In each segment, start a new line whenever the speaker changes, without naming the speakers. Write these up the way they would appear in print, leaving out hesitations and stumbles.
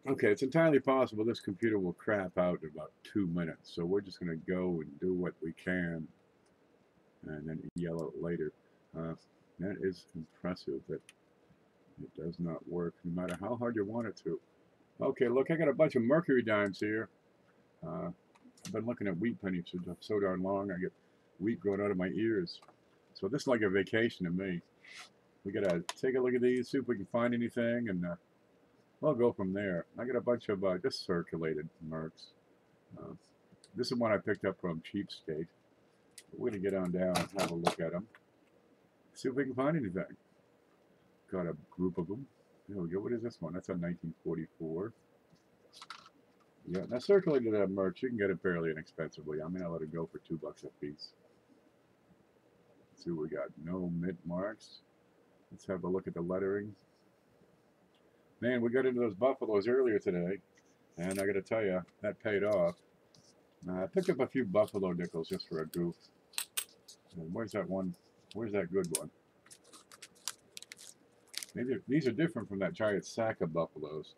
Okay, it's entirely possible this computer will crap out in about 2 minutes, so we're just going to go and do what we can and then yell out later. That is impressive that it does not work no matter how hard you want it to. Okay, look, I got a bunch of Mercury Dimes here. I've been looking at wheat pennies for so darn long, I get wheat growing out of my ears. So this is like a vacation to me. We got to take a look at these, see if we can find anything, and we'll go from there. I got a bunch of just circulated Mercs. This is one I picked up from Cheapskate. We're going to get on down and have a look at them. See if we can find anything. Got a group of them. There we go. What is this one? That's a 1944. Yeah, now circulated Mercs, you can get it fairly inexpensively. I mean, I let it go for $2 a piece. Let's see what we got. No mint marks. Let's have a look at the lettering. Man, we got into those buffaloes earlier today, and I got to tell you, that paid off. I picked up a few buffalo nickels just for a goof. And where's that one? Where's that good one? Maybe these are different from that giant sack of buffaloes.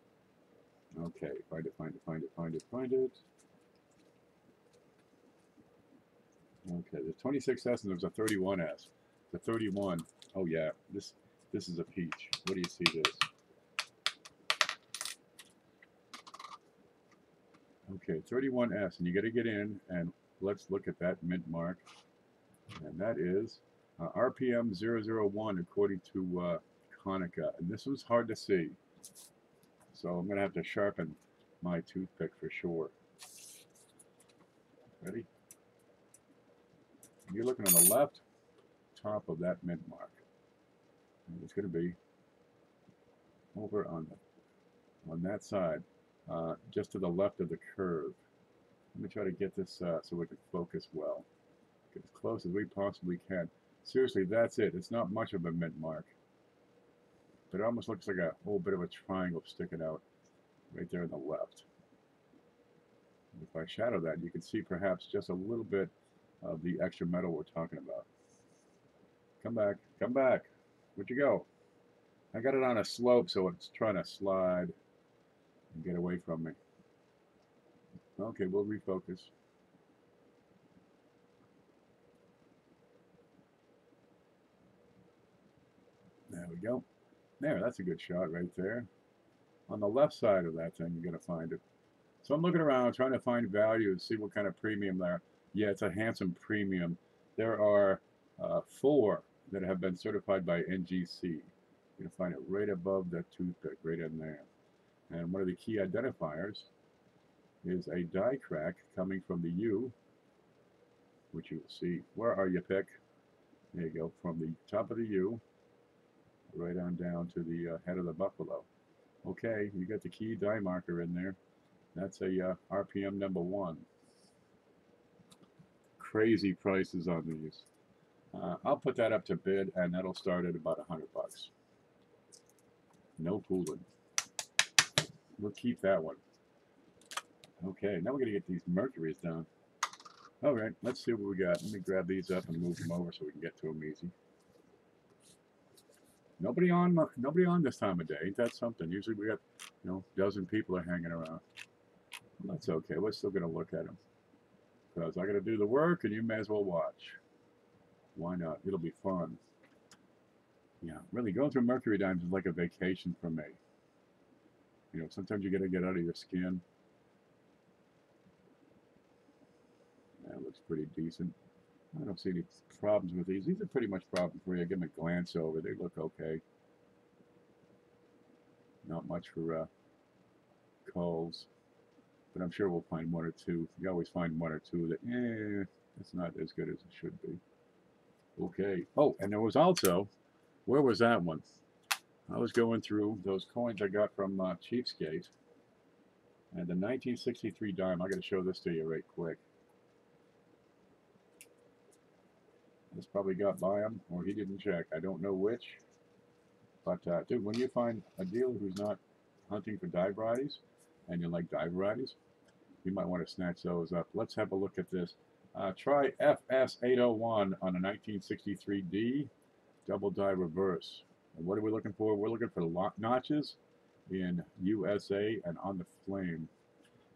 Okay, find it, find it, find it, find it, find it. Okay, there's 26S and there's a 31S. The 31, oh yeah, this is a peach. What do you see this? Okay, 31S, and you got to get in and let's look at that mint mark. And that is RPM 001 according to Konica. And this was hard to see. So I'm going to have to sharpen my toothpick for sure. Ready? You're looking on the left top of that mint mark. And it's going to be over on that side, just to the left of the curve. Let me try to get this so we can focus well. Get as close as we possibly can. Seriously, that's it. It's not much of a mint mark. But it almost looks like a whole bit of a triangle sticking out right there on the left. If I shadow that, you can see perhaps just a little bit of the extra metal we're talking about. Come back, come back. Where'd you go? I got it on a slope, so it's trying to slide and get away from me. Okay, we'll refocus. There we go. There, that's a good shot right there. On the left side of that thing, you're going to find it. So I'm looking around, trying to find values, see what kind of premium there. Yeah, it's a handsome premium. There are 4 that have been certified by NGC. You're going to find it right above that toothpick, right in there. And one of the key identifiers is a die crack coming from the U, which you will see. Where are you, pick? There you go, from the top of the U, right on down to the head of the buffalo. Okay, you got the key die marker in there. That's a RPM number 1. Crazy prices on these. I'll put that up to bid, and that'll start at about $100. No fooling. We'll keep that one. Okay, now we're gonna get these Mercuries down. All right, let's see what we got. Let me grab these up and move them over so we can get to them easy. Nobody on this time of day. Ain't that something? Usually we got, you know, a dozen people are hanging around. Well, that's okay. We're still gonna look at them because I gotta do the work, and you may as well watch. Why not? It'll be fun. Yeah, really, going through Mercury Dimes is like a vacation for me. You know, sometimes you gotta get out of your skin. That looks pretty decent. I don't see any problems with these. These are pretty much problem-free. I give them a glance over. They look okay. Not much for calls, but I'm sure we'll find 1 or 2. You always find 1 or 2 that, it's not as good as it should be. Okay. Oh, and there was also, where was that one? I was going through those coins I got from Cheapskate, and the 1963 dime. I got to show this to you right quick. This probably got by him, or he didn't check. I don't know which. But, dude, when you find a dealer who's not hunting for dye varieties, and you like dye varieties, you might want to snatch those up. Let's have a look at this. Try FS801 on a 1963D double dye reverse. And what are we looking for? We're looking for notches in USA and on the flame.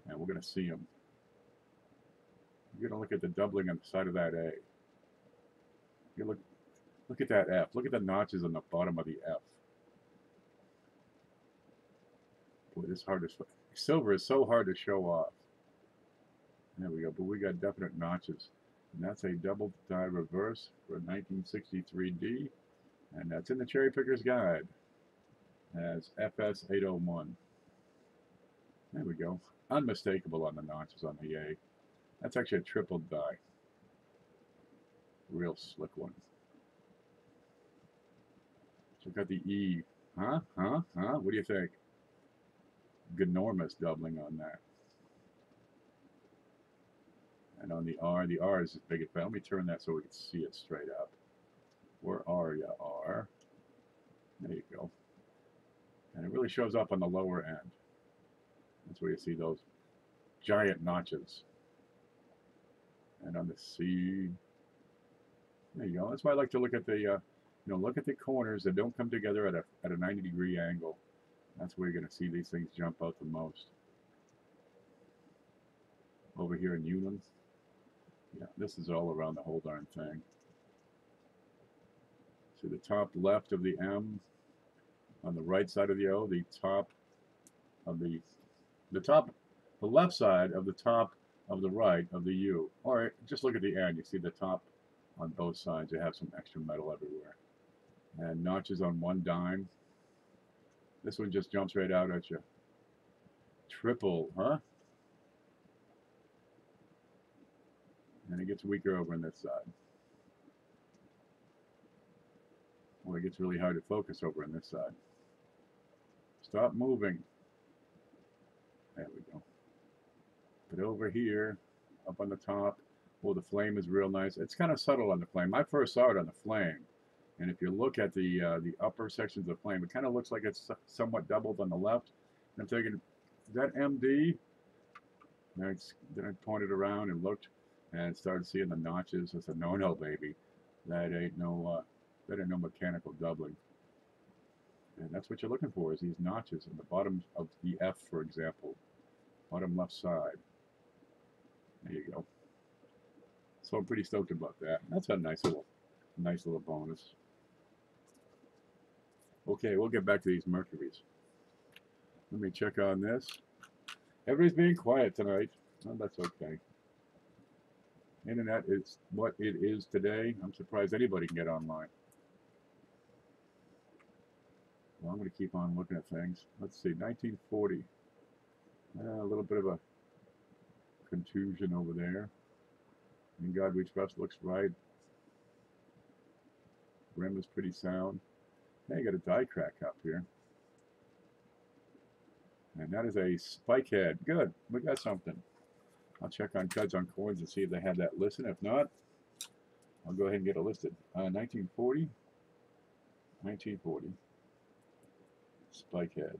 And we're going to see them. You're going to look at the doubling on the side of that A. You look at that F. Look at the notches on the bottom of the F. Boy, this is hard to... Silver is so hard to show off. There we go. But we got definite notches. And that's a double dye reverse for a 1963D. And that's in the Cherry Picker's Guide as FS801. There we go. Unmistakable on the notches on the A. That's actually a triple dye. Real slick one. Check out the E. Huh? What do you think? Enormous doubling on that. And on the R is as big as that. Let me turn that so we can see it straight up. Where are you, R? There you go. And it really shows up on the lower end. That's where you see those giant notches. And on the C, there you go. That's why I like to look at the, look at the corners that don't come together at a 90-degree angle. That's where you're going to see these things jump out the most. Over here in Unum, yeah, this is all around the whole darn thing. See the top left of the M, on the right side of the O, the top of the left side of the top of the right of the U. Or just look at the end. You see the top on both sides. You have some extra metal everywhere. And notches on one dime. This one just jumps right out at you. Triple, huh? And it gets weaker over on this side. Well, it gets really hard to focus over on this side. Stop moving. There we go. But over here, up on the top, well, the flame is real nice. It's kind of subtle on the flame. I first saw it on the flame. And if you look at the upper sections of the flame, it kind of looks like it's somewhat doubled on the left. And I'm thinking, is that MD? And then I pointed around and looked and started seeing the notches. I said, no, baby. That ain't no mechanical doubling. And that's what you're looking for, is these notches in the bottom of the F, for example. Bottom left side. There you go. So I'm pretty stoked about that. That's a nice little bonus. Okay, we'll get back to these Mercuries. Let me check on this. Everybody's being quiet tonight. Oh, that's okay. Internet is what it is today. I'm surprised anybody can get online. Well, I'm going to keep on looking at things. Let's see, 1940. A little bit of a contusion over there. In God We Trust looks right. Rim is pretty sound. Hey, you got a die crack up here. And that is a spike head. Good, we got something. I'll check on Cuds on Coins and see if they have that listed. If not, I'll go ahead and get it listed. 1940. 1940. Spike head.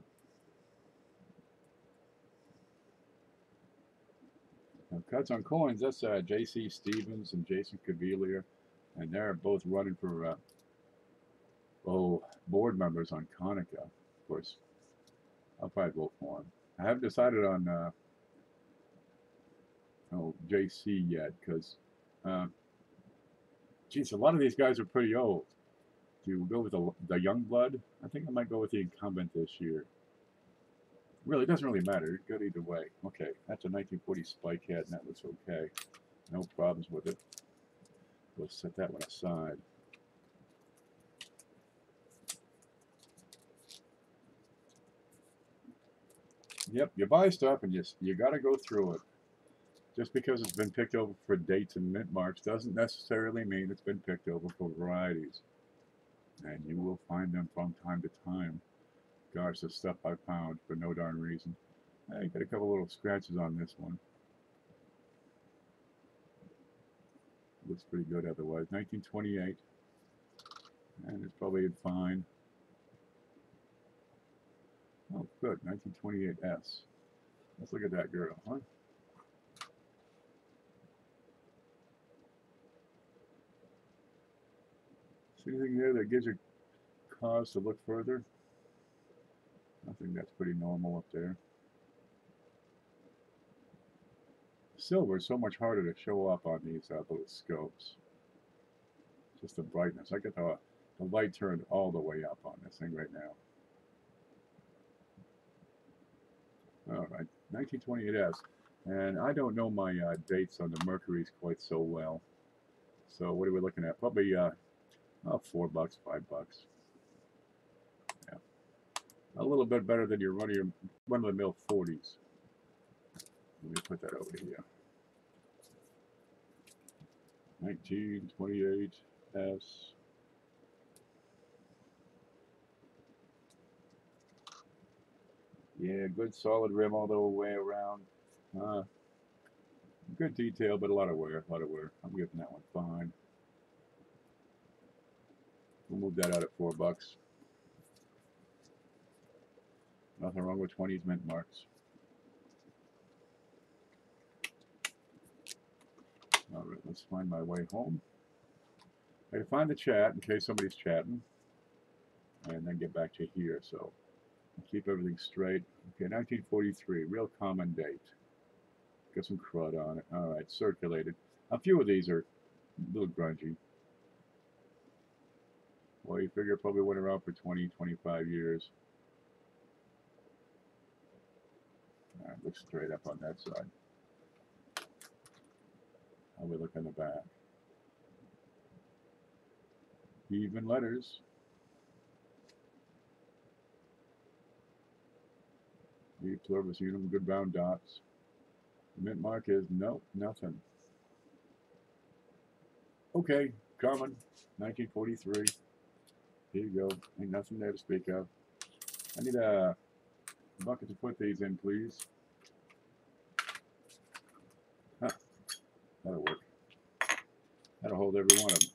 Now, Cuds on Coins, that's J.C. Stevens and Jason Cavalier. And they're both running for board members on Konica. Of course, I'll probably vote for them. I haven't decided on JC yet, because geez, a lot of these guys are pretty old. Do you go with the young blood? I think I might go with the incumbent this year. Really, it doesn't really matter. Good either way. Okay, that's a 1940 spike head, and that looks okay. No problems with it. We'll set that one aside. Yep, you buy stuff and you got to go through it. Just because it's been picked over for dates and mint marks doesn't necessarily mean it's been picked over for varieties. And you will find them from time to time. Gosh, the stuff I found for no darn reason. I got a couple little scratches on this one. Looks pretty good otherwise. 1928. And it's probably fine. Oh, good. 1928S. Let's look at that girl, huh? See anything there that gives you cause to look further? I think that's pretty normal up there. Silver is so much harder to show up on these little scopes. Just the brightness. I get the light turned all the way up on this thing right now. All right, 1928S. And I don't know my dates on the Mercuries quite so well. So what are we looking at? Probably $4, $5. Yeah, a little bit better than your run-of-the-mill 40s. Let me put that over here. 1928S. Yeah, good solid rim all the way around. Good detail, but a lot of wear. I'm giving that one fine. We'll move that out at $4. Nothing wrong with 20s mint marks. All right, let's find my way home. I gotta find the chat in case somebody's chatting, and then get back to here. So keep everything straight. Okay, 1943, real common date. Got some crud on it. All right, circulated. A few of these are a little grungy. Well, you figure it probably went around for 20, 25 years. All right, look straight up on that side. How we look on the back? Even letters. E pluribus unum, good round dots. The mint mark is nope, nothing. Okay, common, 1943. Here you go. Ain't nothing there to speak of. I need a bucket to put these in, please. Huh. That'll work. That'll hold every one of them.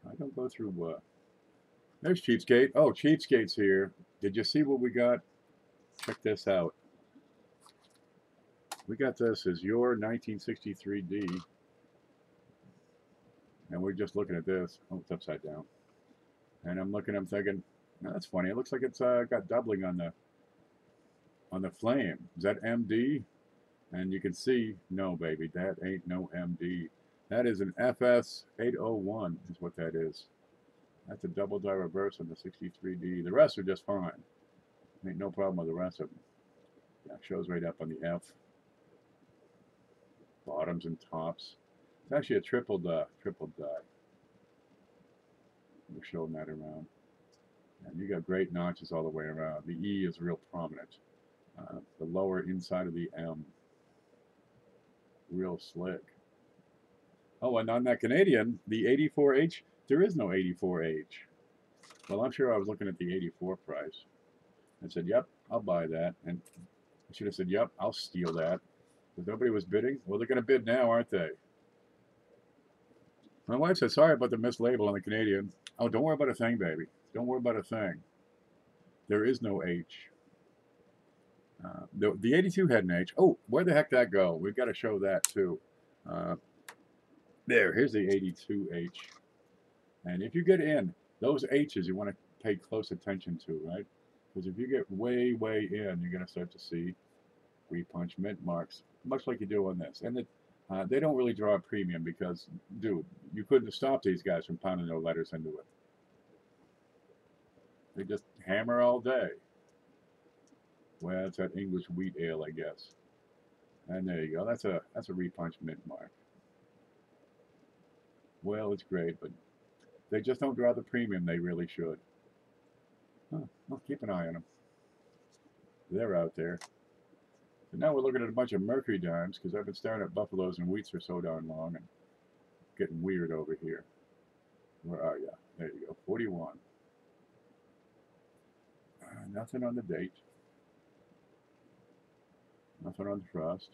I don't go through there's Cheapskate. Oh, Cheapskate's here. Did you see what we got? Check this out. We got this as your 1963D. And we're just looking at this. Oh, it's upside down. And I'm thinking, no, that's funny. It looks like it's got doubling on the flame. Is that MD? And you can see, no, baby, that ain't no MD. That is an FS 801 is what that is. That's a double die reverse on the 63D. The rest are just fine. Ain't no problem with the rest of them. Yeah, shows right up on the F. Bottoms and tops. It's actually a triple die. We're showing that around. And you got great notches all the way around. The E is real prominent. The lower inside of the M. Real slick. Oh, and on that Canadian, the 84H, there is no 84H. Well, I'm sure I was looking at the 84 price. I said, yep, I'll buy that. And I should have said, yep, I'll steal that. Because nobody was bidding. Well, they're going to bid now, aren't they? My wife said, sorry about the mislabel on the Canadian. Oh, don't worry about a thing, baby. Don't worry about a thing. There is no H. The 82 had an H. Oh, where the heck did that go? We've got to show that, too. Here's the 82H. And if you get in, those H's you want to pay close attention to, right? Because if you get way, way in, you're going to start to see repunch mint marks, much like you do on this. And they don't really draw a premium because, dude, you couldn't have stopped these guys from pounding their letters into it. They just hammer all day. Well, it's that English wheat ale, I guess. And there you go. That's a repunch mint mark. Well, it's great, but they just don't draw the premium they really should. Huh. Well, keep an eye on them. They're out there. So now we're looking at a bunch of Mercury Dimes because I've been staring at buffaloes and wheats for so darn long and getting weird over here. Where are you? There you go. 41. Nothing on the date. Nothing on trust.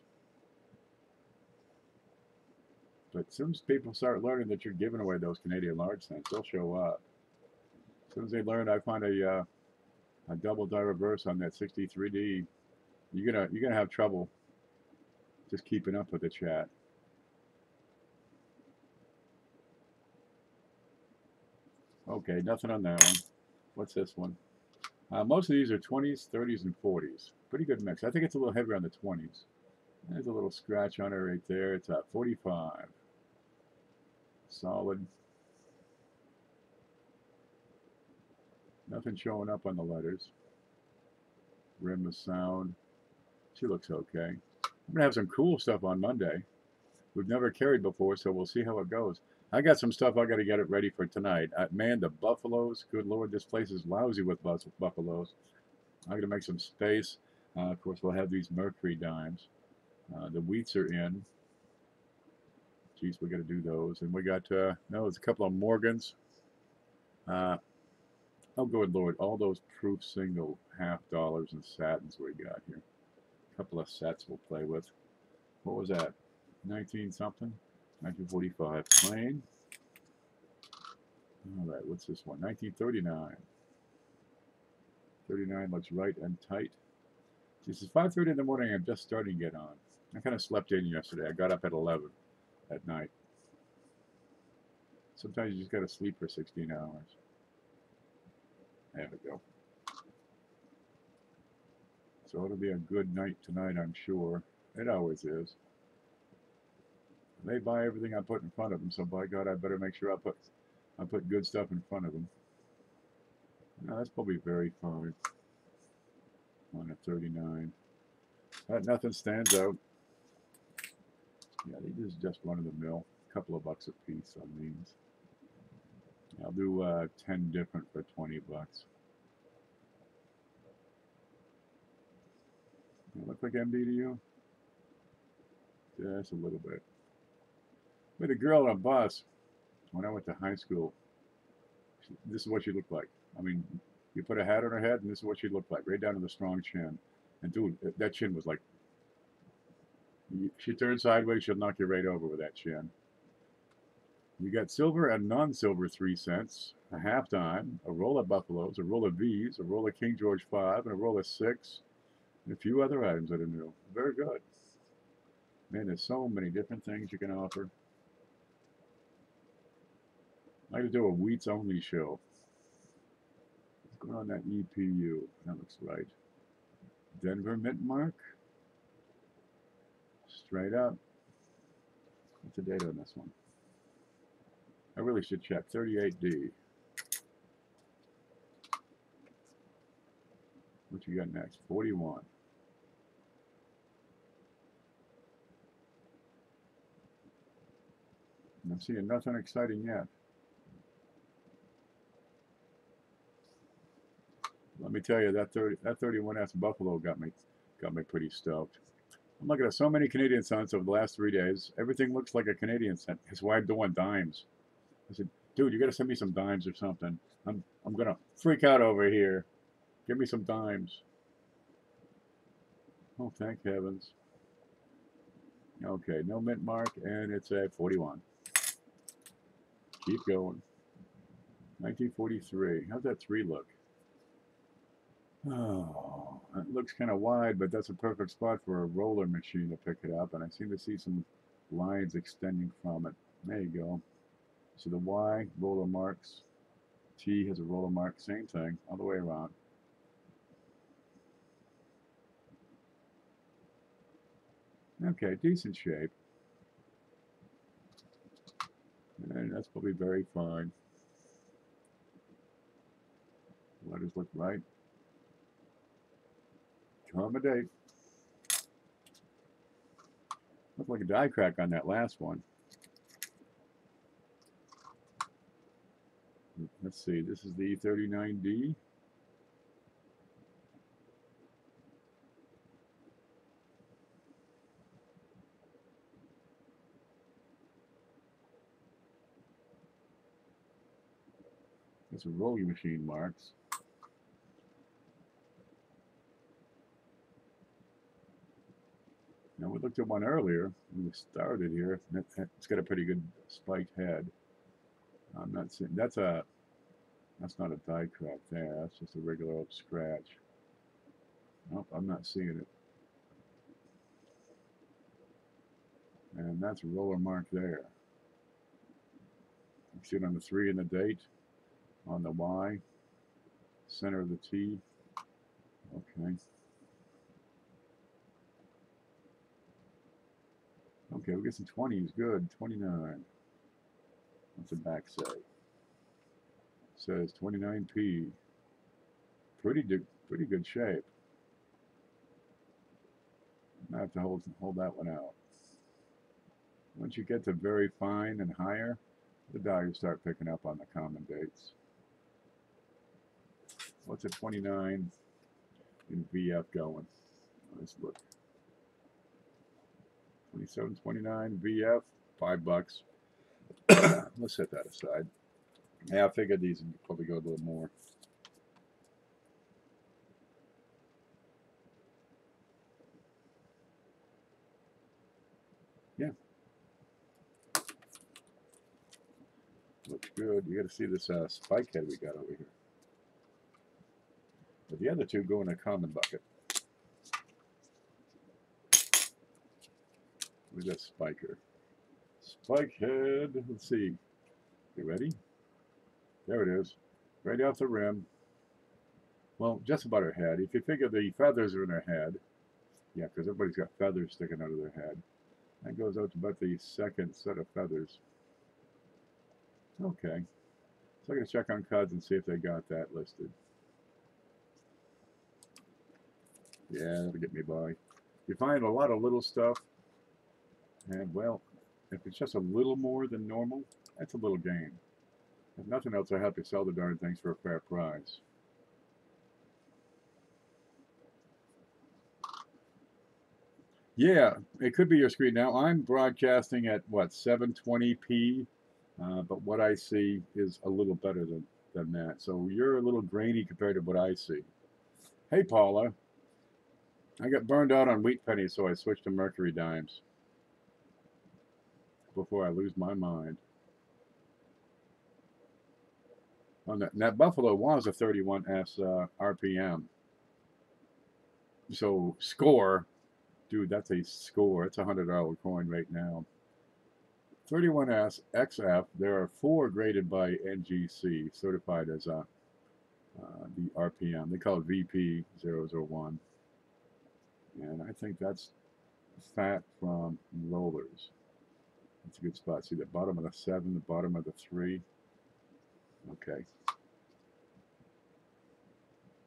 But as soon as people start learning that you're giving away those Canadian large cents, they'll show up. As soon as they learn, I find a double die reverse on that 63D. You're gonna have trouble just keeping up with the chat. Okay, nothing on that one. What's this one? Most of these are 20s, 30s, and 40s. Pretty good mix. I think it's a little heavier on the 20s. There's a little scratch on it right there. It's at 45. Solid. Nothing showing up on the letters. Rim is sound. She looks okay. I'm going to have some cool stuff on Monday. We've never carried before, so we'll see how it goes. I got some stuff I got to get it ready for tonight. Man, the buffaloes, good Lord, this place is lousy with buffaloes. I'm going to make some space. Of course, we'll have these Mercury Dimes. The wheats are in. Geez, we got to do those. And we got, there's a couple of Morgans. Oh, good Lord, all those proof single $half and satins we got here. A couple of sets we'll play with. What was that? 19 something? 1945. Plain. All right, what's this one? 1939. 39 looks right and tight. This is 5:30 in the morning. I'm just starting to get on. I kind of slept in yesterday. I got up at 11 at night. Sometimes you just got to sleep for 16 hours. There we go. So it'll be a good night tonight, I'm sure. It always is. They buy everything I put in front of them, so by God, I better make sure I put good stuff in front of them. Now, that's probably very fine. On a 39. Nothing stands out. Yeah, these is just run of the mill. A couple of bucks a piece on these. I'll do 10 different for 20 bucks. Does it look like MD to you? Just a little bit. With a girl on a bus when I went to high school. This is what she looked like. I mean, you put a hat on her head, and this is what she looked like, right down to the strong chin. And dude, that chin was like, she turned sideways, she'll knock you right over with that chin. You got silver and non-silver 3 cents, a half dime, a roll of buffaloes, a roll of V's, a roll of King George 5, and a roll of 6, and a few other items that are new. Very good. Man, there's so many different things you can offer. I could do a wheats only show. What's going on that EPU? That looks right. Denver mint mark. Straight up. What's the date on this one? I really should check. 38D. What you got next? 41. I'm seeing nothing exciting yet. Let me tell you, that 31S Buffalo got me pretty stoked. I'm looking at so many Canadian cents over the last 3 days. Everything looks like a Canadian cent. His wife doing dimes. I said, dude, you got to send me some dimes or something. I'm gonna freak out over here. Give me some dimes. Oh, thank heavens. Okay, no mint mark, and it's at 41. Keep going. 1943. How's that 3 look? Oh, it looks kind of wide, but that's a perfect spot for a roller machine to pick it up, and I seem to see some lines extending from it. There you go. So the Y, roller marks. T has a roller mark, same thing, all the way around. Okay, decent shape. And that's probably very fine. Letters look right. Accommodate. Looked like a die crack on that last one. Let's see, this is the 39D. That's a rolling machine marks. Now we looked at one earlier when we started here. It's got a pretty good spiked head. I'm not seeing that's not a die crack there. That's just a regular old scratch. Nope, I'm not seeing it. And that's a roller mark there. You see it on the 3 and the date, on the Y, center of the T. Okay. Okay, we get some 20s. Good. 29. What's the back say? Says 29p. Pretty good shape. I have to hold that one out. Once you get to very fine and higher, the die will start picking up on the common dates. What's a 29 in VF going? Let's look. 27.29 VF, $5. Let's set that aside. Yeah, I figured these would probably go a little more. Yeah. Looks good. You got to see this spike head we got over here. But the other two go in a common bucket. Where's that spiker? Spike head. Let's see. You ready? There it is. Right off the rim. Well, just about her head. If you figure the feathers are in her head, yeah, because everybody's got feathers sticking out of their head. That goes out to about the second set of feathers. Okay. So I'm going to check on CUDs and see if they got that listed. Yeah, that'll get me by. You find a lot of little stuff, and well, if it's just a little more than normal, that's a little gain. If nothing else, I help you sell the darn things for a fair price. Yeah, it could be your screen now. I'm broadcasting at what, 720p, but what I see is a little better than that. So you're a little grainy compared to what I see. Hey, Paula. I got burned out on wheat pennies, so I switched to Mercury Dimes before I lose my mind. On that Buffalo was a 31S RPM. So score, dude, that's a score. It's a $100 coin right now. 31S XF. There are 4 graded by NGC, certified as the RPM. They call it VP001. And I think that's fat from rollers. That's a good spot. See the bottom of the 7, the bottom of the 3. Okay.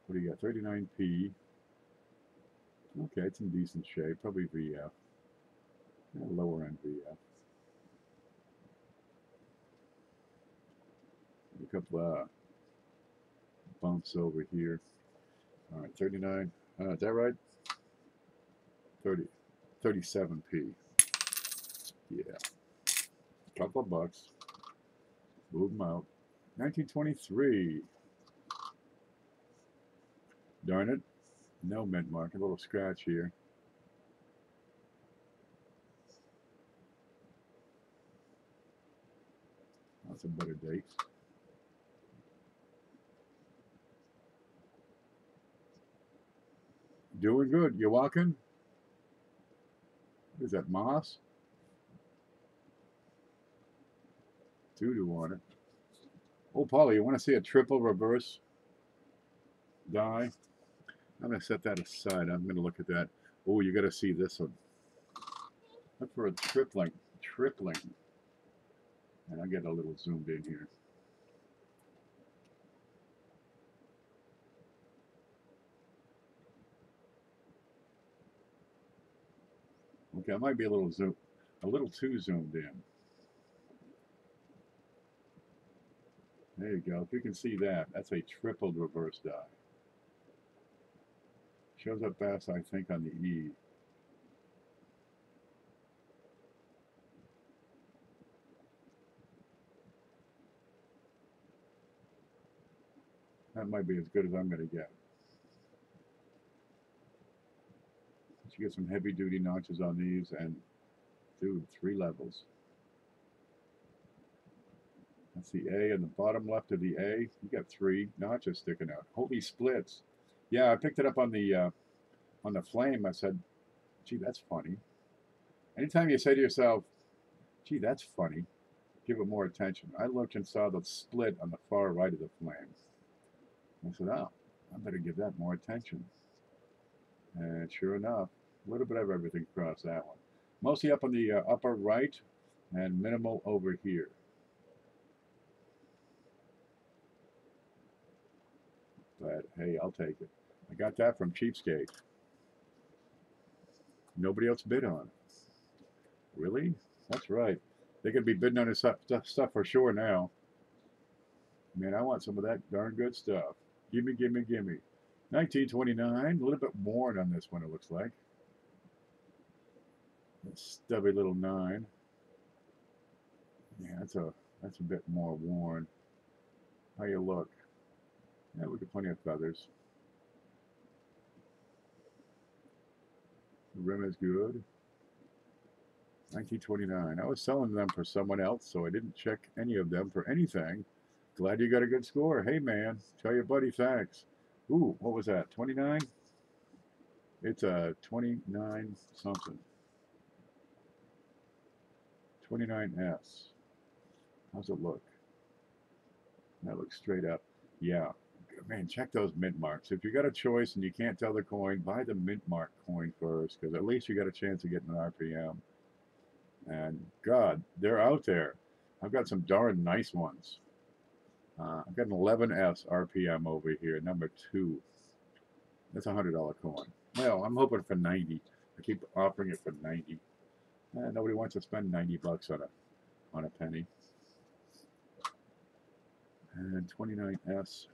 What do you got? 39p. Okay, it's in decent shape. Probably VF. Yeah, lower end VF. A couple of bumps over here. All right, 39. Is that right? 37p. Yeah. Couple of bucks. Move them out. 1923. Darn it. No mint mark. A little scratch here. That's a better date. Doing good. You walking? What is that, moss? 2 to 1 it. Oh, Paulie, you want to see a triple reverse die? I'm going to set that aside. I'm going to look at that. Oh, you got to see this one. Look for a tripling. And I'll get a little zoomed in here. Okay, I might be a little too zoomed in. There you go. If you can see that, that's a tripled reverse die. Shows up best, I think, on the E. That might be as good as I'm going to get. You get some heavy duty notches on these, and dude, 3 levels. That's the A, and the bottom left of the A, you got 3 notches sticking out. Holy splits. Yeah, I picked it up on the flame. I said, gee, that's funny. Anytime you say to yourself, gee, that's funny, give it more attention. I looked and saw the split on the far right of the flame. I said, oh, I better give that more attention. And sure enough, a little bit of everything across that one. Mostly up on the upper right and minimal over here. But hey, I'll take it. I got that from Cheapskate. Nobody else bid on it. Really? That's right. They could be bidding on this stuff for sure now. Man, I want some of that darn good stuff. Gimme, gimme, gimme. 1929, a little bit worn on this one, it looks like. That stubby little 9. Yeah, that's a bit more worn. How you look? Yeah, look at plenty of feathers. The rim is good. 1929. I was selling them for someone else, so I didn't check any of them for anything. Glad you got a good score. Hey, man, tell your buddy thanks. Ooh, what was that, 29? It's a 29 something. 29S. How's it look? That looks straight up. Yeah. Man, check those mint marks. If you got a choice and you can't tell the coin, buy the mint mark coin first, because at least you got a chance of getting an RPM. And God, they're out there. I've got some darn nice ones. I've got an 11S RPM over here, number 2. That's a $100 coin. Well, I'm hoping for 90. I keep offering it for 90. Nobody wants to spend 90 bucks on a penny. And 29S,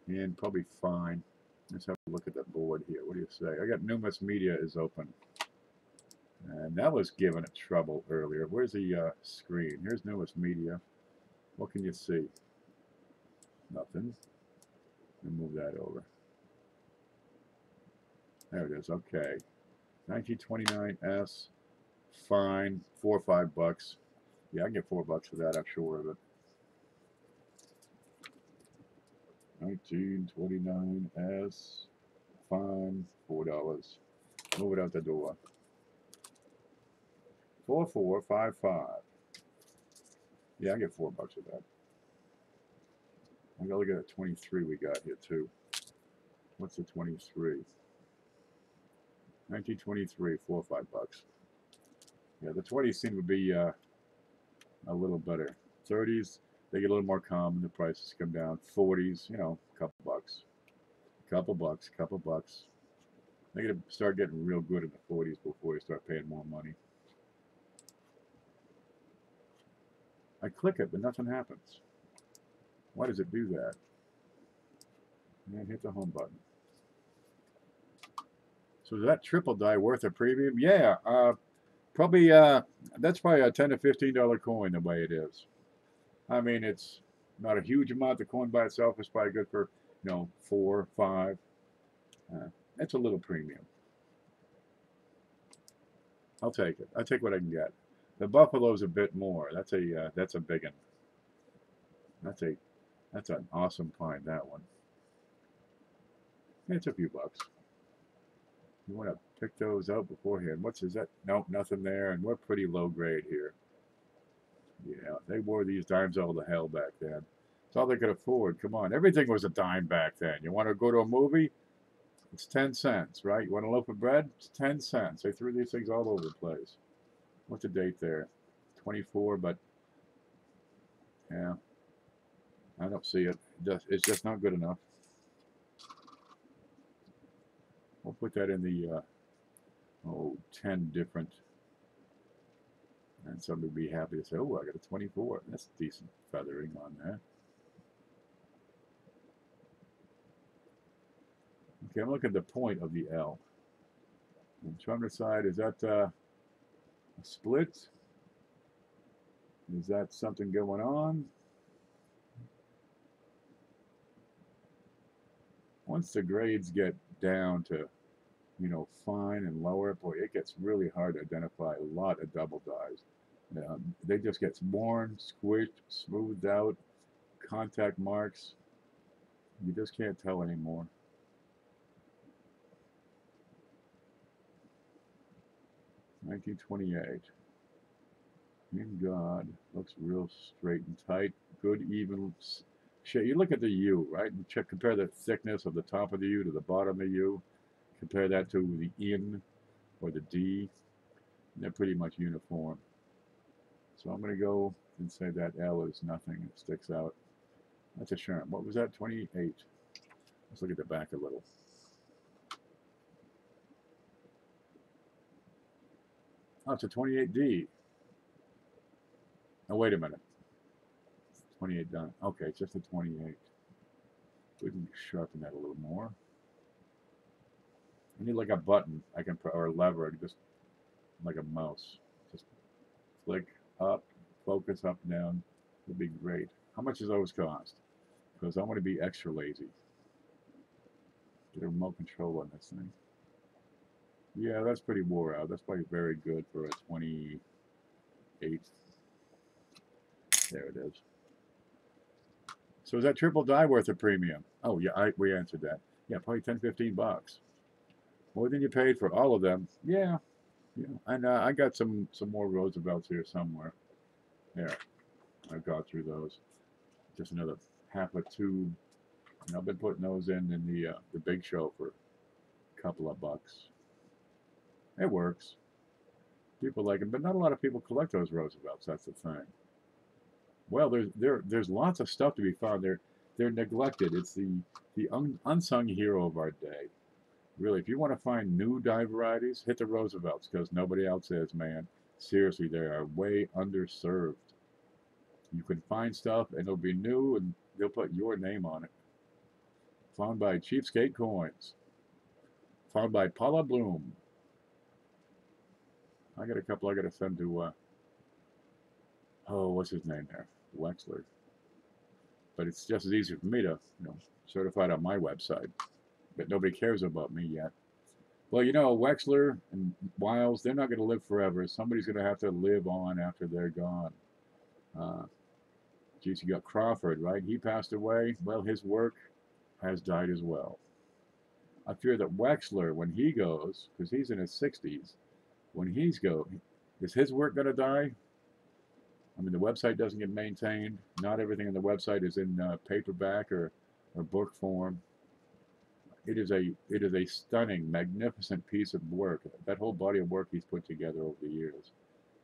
and probably fine. Let's have a look at that board here. What do you say? I got Numis Media is open. And that was giving it trouble earlier. Where's the screen? Here's Numis Media. What can you see? Nothing. Let me move that over. There it is. Okay. 1929S. Fine. 4 or 5 bucks. Yeah, I can get $4 for that. I'm sure of it. 1929S. Fine. $4. Move it out the door. 4455. Yeah, I get $4 for that. I'm gonna look at the 23 we got here too. What's the 23? 1923, 4 or 5 bucks. Yeah, the 20s seem to be a little better. 30s, they get a little more common. The prices come down. 40s, you know, a couple bucks. Couple bucks. They gotta start getting real good in the 40s before you start paying more money. I click it, but nothing happens. Why does it do that? And hit the home button. So is that triple die worth a premium? Yeah, probably. That's probably a $10 to $15 coin the way it is. I mean, it's not a huge amount. The coin by itself is probably good for, you know, 4, 5. That's a little premium. I'll take it. I'll take what I can get. The Buffalo's a bit more. That's a big one. That's an awesome find, that one. It's a few bucks. You want to pick those out beforehand. Is that? Nope, nothing there. And we're pretty low grade here. Yeah, they wore these dimes all to hell back then. It's all they could afford. Come on, everything was a dime back then. You want to go to a movie? It's 10 cents, right? You want a loaf of bread? It's 10 cents. They threw these things all over the place. What's the date there? 24, but yeah, I don't see it. It's just not good enough. We'll put that in the 10 different, and somebody would be happy to say, oh, I got a 24. That's decent feathering on that. Okay, I'm looking at the point of the L. I'm trying to decide, is that a split? Is that something going on? Once the grades get down to you know, fine and lower, boy, it gets really hard to identify a lot of double dyes. They just get worn, squished, smoothed out, contact marks. You just can't tell anymore. $1928. In God, looks real straight and tight. Good even shade. You look at the U, right? And check, compare the thickness of the top of the U to the bottom of the U. Compare that to the in or the D. And they're pretty much uniform. So I'm going to go and say that L is nothing. It sticks out. That's a shame. What was that? 28. Let's look at the back a little. Oh, it's a 28D. Oh, wait a minute. 28 done. Okay, it's just a 28. We can sharpen that a little more. I need like a button I can or a lever, just like a mouse. Just click up, focus up, down. Would be great. How much does those cost? Because I want to be extra lazy. Get a remote control on this thing. Yeah, that's pretty wore out. That's probably very good for a 28. There it is. So is that triple dye worth a premium? Oh yeah, we answered that. Yeah, probably 10, 15 bucks. More than you paid for all of them. Yeah, yeah. And I got some more Roosevelts here somewhere. There, I've got through those. Just another half a tube. And I've been putting those in the big show for a couple of bucks. It works. People like them, but not a lot of people collect those Roosevelts. That's the thing. Well, there's lots of stuff to be found. They're neglected. It's the unsung hero of our day. Really, if you want to find new dye varieties, hit the Roosevelts because nobody else is, man. Seriously, they are way underserved. You can find stuff and it'll be new and they'll put your name on it. Found by Cheapskate Coins. Found by Paula Bloom. I got a couple I got to send to, oh, what's his name there? Wexler. But it's just as easy for me to, certify it on my website. But nobody cares about me yet. Well, Wexler and Wiles, they're not going to live forever. Somebody's going to have to live on after they're gone. Geez, you got Crawford, right? He passed away. Well, his work has died as well. I fear that Wexler, when he goes, because he's in his 60s, when he's going, is his work going to die? I mean, the website doesn't get maintained. Not everything on the website is in paperback or book form. It is a stunning, magnificent piece of work. That whole body of work he's put together over the years.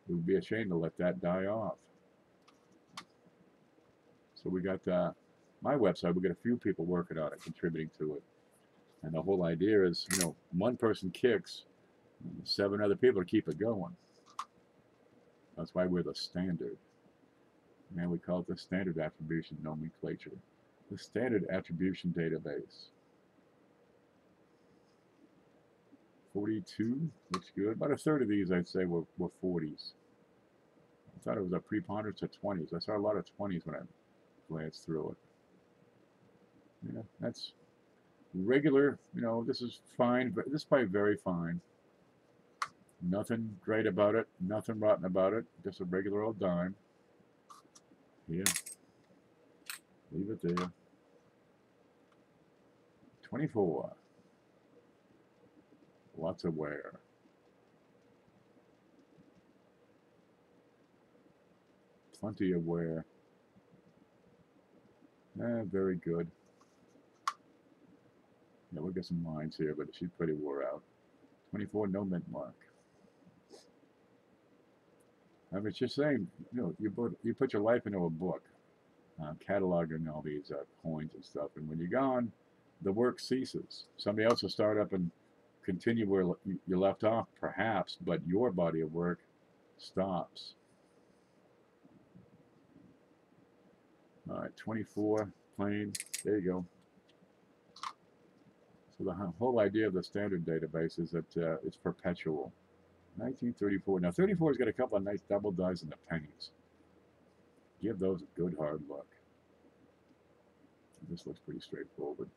It would be a shame to let that die off. So we got my website. We got a few people working on it, contributing to it. And the whole idea is, one person kicks, 7 other people to keep it going. That's why we're the standard. And we call it the standard attribution nomenclature. The standard attribution database. 42 looks good. About a third of these, I'd say, were 40s. I thought it was a preponderance of 20s. I saw a lot of 20s when I glanced through it. Yeah, that's regular. This is fine, but this is probably very fine. Nothing great about it. Nothing rotten about it. Just a regular old dime. Yeah. Leave it there. 24. Lots of wear. Plenty of wear. Very good. Yeah, we'll get some lines here, but she's pretty wore out. 24, no mint mark. I mean, it's just saying, you put your life into a book, cataloging all these coins and stuff, and when you're gone, the work ceases. Somebody else will start up and continue where you left off, perhaps, but your body of work stops. All right, 24, plain. There you go. So the whole idea of the standard database is that it's perpetual. 1934. Now, 34's got a couple of nice double dyes in the pennies. Give those a good hard look. This looks pretty straightforward.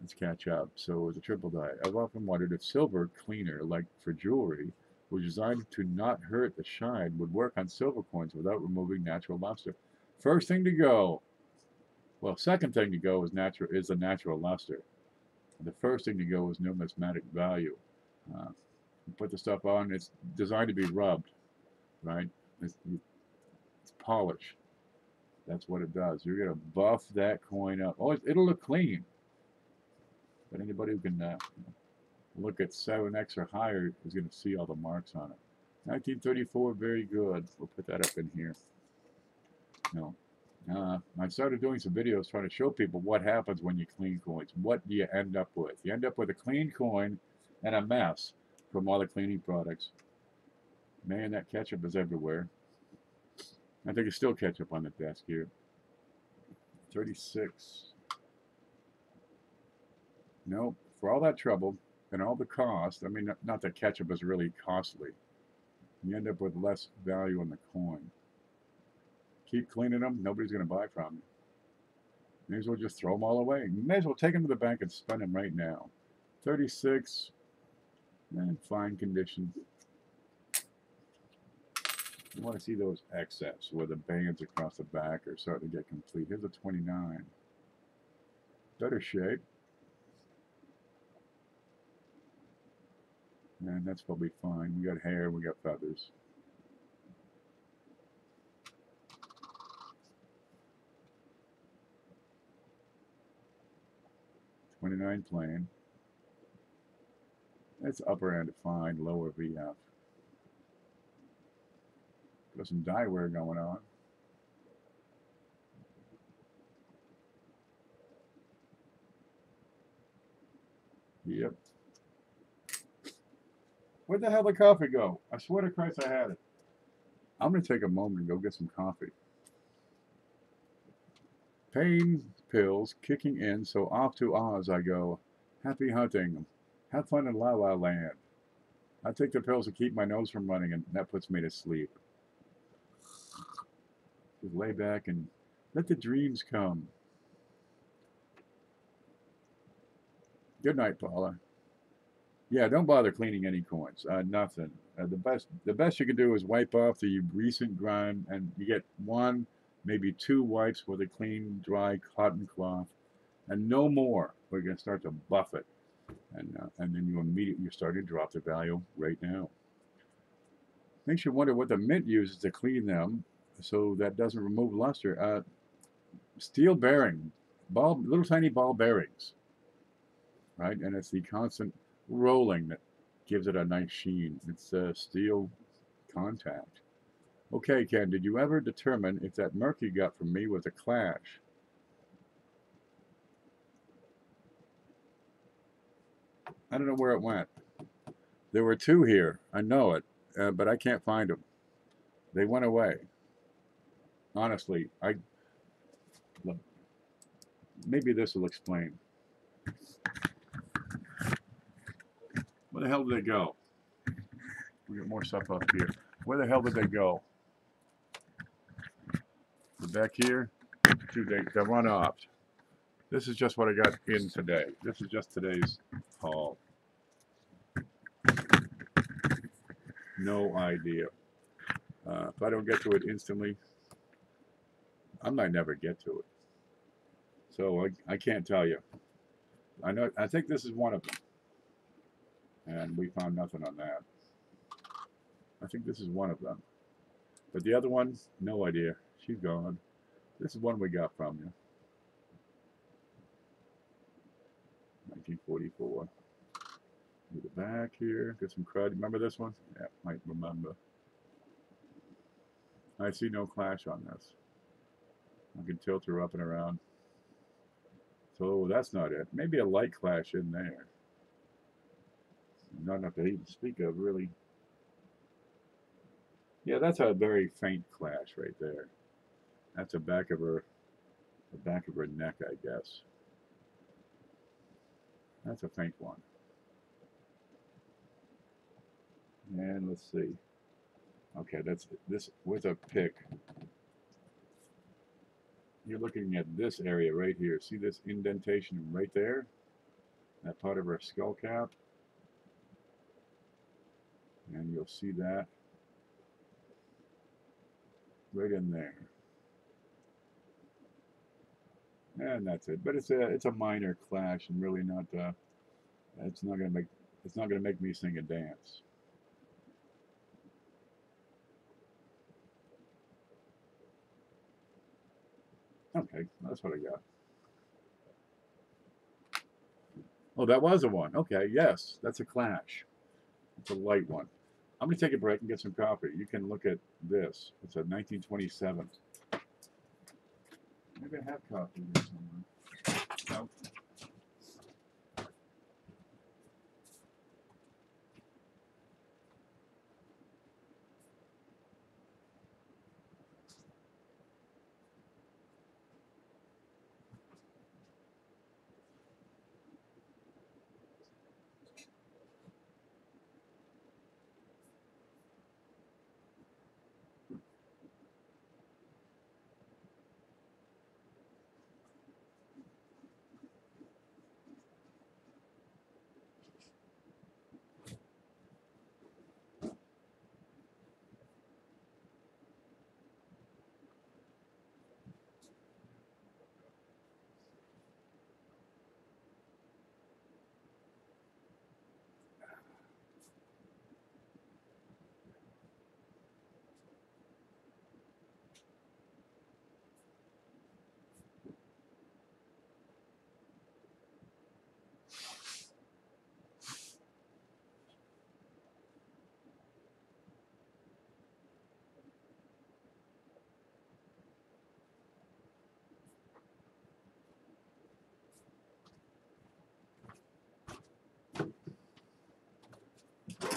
Let's catch up. So the triple die. I've often wondered if silver cleaner, like for jewelry, was designed to not hurt the shine, would work on silver coins without removing natural luster. First thing to go. Well, second thing to go is the natural luster. The first thing to go is numismatic value. You put the stuff on. It's designed to be rubbed, right? It's polish. That's what it does. You're gonna buff that coin up. Oh, it'll look clean. But anybody who can look at 7x or higher is going to see all the marks on it. 1934, very good. We'll put that up in here. No. I started doing some videos trying to show people what happens when you clean coins. What do you end up with? You end up with a clean coin and a mess from all the cleaning products. Man, that ketchup is everywhere. I think it's still ketchup on the desk here. 36. No, for all that trouble and all the cost, I mean, not that ketchup is really costly. You end up with less value on the coin. Keep cleaning them, nobody's going to buy from you. May as well just throw them all away. You may as well take them to the bank and spend them right now. 36, fine condition. You want to see those excess where the bands across the back are starting to get complete. Here's a 29. Better shape. And that's probably fine. We got hair, we got feathers. $29 plain. That's upper end fine, lower VF. Got some dye wear going on. Yep. Where'd the hell did the coffee go? I swear to Christ I had it. I'm going to take a moment and go get some coffee. Pain pills kicking in, so off to Oz I go. Happy hunting. Have fun in La La Land. I take the pills to keep my nose from running, and that puts me to sleep. Just lay back and let the dreams come. Good night, Paula. Yeah, don't bother cleaning any coins. Nothing. The best you can do is wipe off the recent grime, and you get one, maybe two wipes with a clean, dry cotton cloth, and no more. We're going to start to buff it, and then you're starting to drop the value right now. Makes you wonder what the mint uses to clean them, so that doesn't remove luster. Steel bearing, little tiny ball bearings, right? And it's the constant rolling that gives it a nice sheen. It's steel contact. Okay, Ken, did you ever determine if that Mercury got from me was a clash? I don't know where it went. There were two here. I know it, but I can't find them. They went away. Honestly, maybe this will explain. Where the hell did they go? We got more stuff up here. Where the hell did they go? They're back here. They run off. This is just what I got in today. This is just today's haul. No idea. If I don't get to it instantly, I might never get to it. So I can't tell you. I think this is one of them. And we found nothing on that. I think this is one of them. But the other one, no idea. She's gone. This is one we got from you. 1944. Move it back here. Get some crud. Remember this one? Yeah, might remember. I see no clash on this. I can tilt her up and around. So that's not it. Maybe a light clash in there. Not enough to even speak of, really. Yeah, that's a very faint clash right there. That's the back of her neck, I guess. That's a faint one. And let's see. Okay, that's this with a pick. You're looking at this area right here. See this indentation right there? that part of her skull cap, and you'll see that right in there. And that's it. But it's a minor clash, and really not. It's not gonna make me sing and dance. Okay, that's what I got. Oh, that was a one. Okay, yes, that's a clash. It's a light one. I'm going to take a break and get some coffee. You can look at this. It's a 1927. Maybe I have coffee here somewhere. No.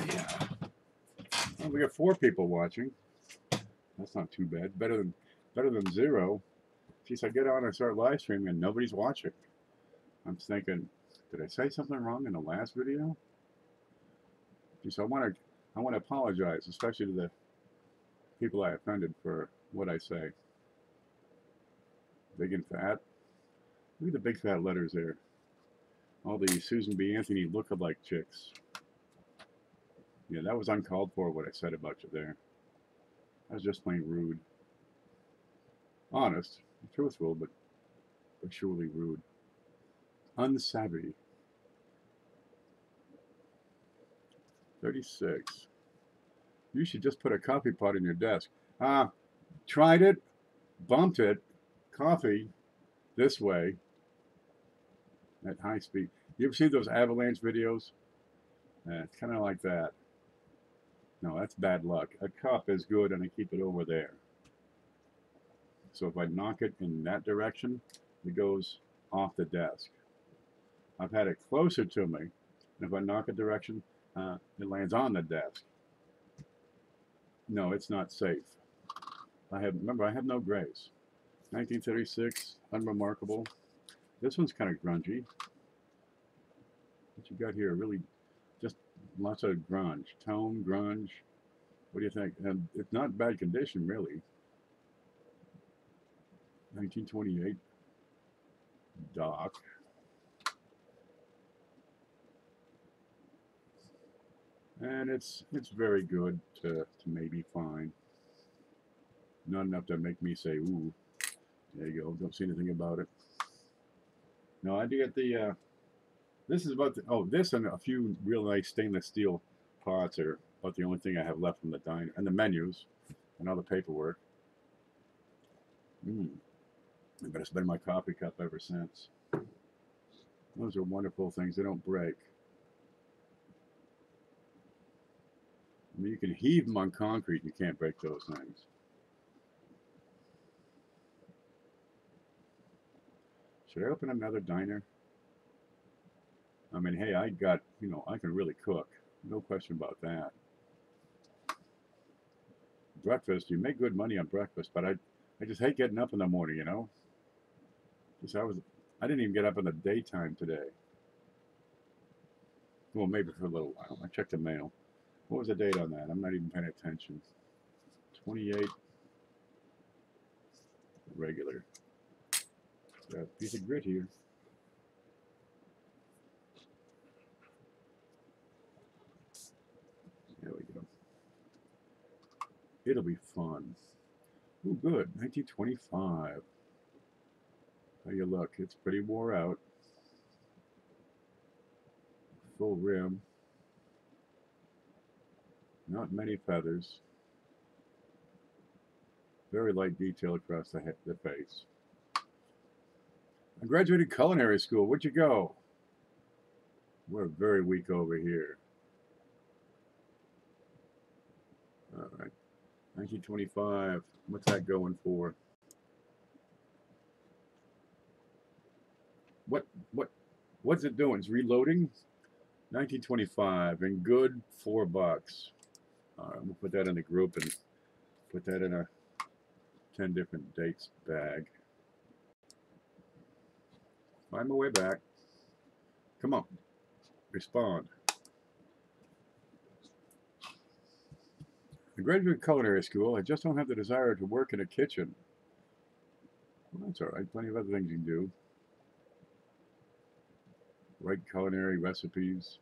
Yeah. Well, we got 4 people watching. That's not too bad. Better than 0. Geez, I get on and start live streaming and nobody's watching. I'm thinking, did I say something wrong in the last video? Geez, I want to apologize, especially to the people I offended for what I say. Big and fat. Look at the big fat letters there. All the Susan B. Anthony look-alike chicks. Yeah, that was uncalled for, what I said about you there. That was just plain rude. Honest, truthful, but surely rude. Unsavvy. 36. You should just put a coffee pot in your desk. Tried it, bumped it, coffee, this way, at high speed. You ever see those avalanche videos? It's kind of like that. No, that's bad luck. A cup is good, and I keep it over there. So if I knock it in that direction, it goes off the desk. I've had it closer to me, and if I knock a direction, it lands on the desk. No, it's not safe. Remember, I have no grace. 1936, unremarkable. This one's kind of grungy. What you got here? Really, just lots of grunge. Tone, grunge. What do you think? And it's not bad condition, really. 1928. Doc. And it's very good to maybe fine. Not enough to make me say, ooh. There you go. Don't see anything about it. No, I do get the, this is about, this and a few real nice stainless steel pots are about the only thing I have left from the diner. And the menus and all the paperwork. I've been spending my coffee cup ever since. Those are wonderful things. They don't break. I mean, you can heave them on concrete and you can't break those things. Should I open another diner? I mean, hey, I got, I can really cook. No question about that. Breakfast, you make good money on breakfast, but I just hate getting up in the morning, Just I didn't even get up in the daytime today. Well, maybe for a little while. I checked the mail. What was the date on that? I'm not even paying attention. 28. Regular. Got a piece of grit here. It'll be fun. Ooh, good. 1925. How you look? It's pretty wore out. Full rim. Not many feathers. Very light detail across the face. I graduated culinary school. Where'd you go? We're very weak over here. All right. 1925. What's that going for? What's it doing? It's reloading. 1925 and good $4. All right, I'm gonna put that in the group and put that in a 10 different dates bag. Find my way back. Come on, respond. I graduated culinary school. I just don't have the desire to work in a kitchen. Well, that's all right. Plenty of other things you can do. Write culinary recipes.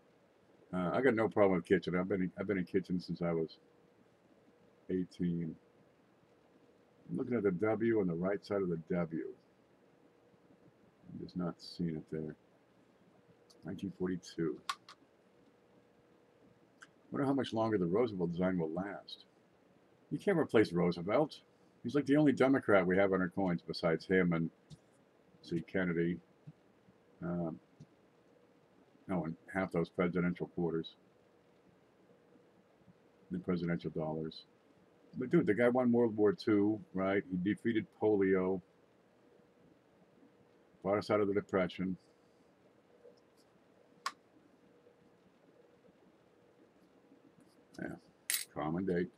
I got no problem with kitchen. I've been in kitchen since I was 18. I'm looking at the W on the right side of the W. I'm just not seeing it there. 1942. Wonder how much longer the Roosevelt design will last. You can't replace Roosevelt. He's like the only Democrat we have on our coins besides him and, see, Kennedy. No, and half those presidential quarters. The presidential dollars. But dude, the guy won World War II, right? He defeated polio. Brought us out of the Depression. Yeah, common date.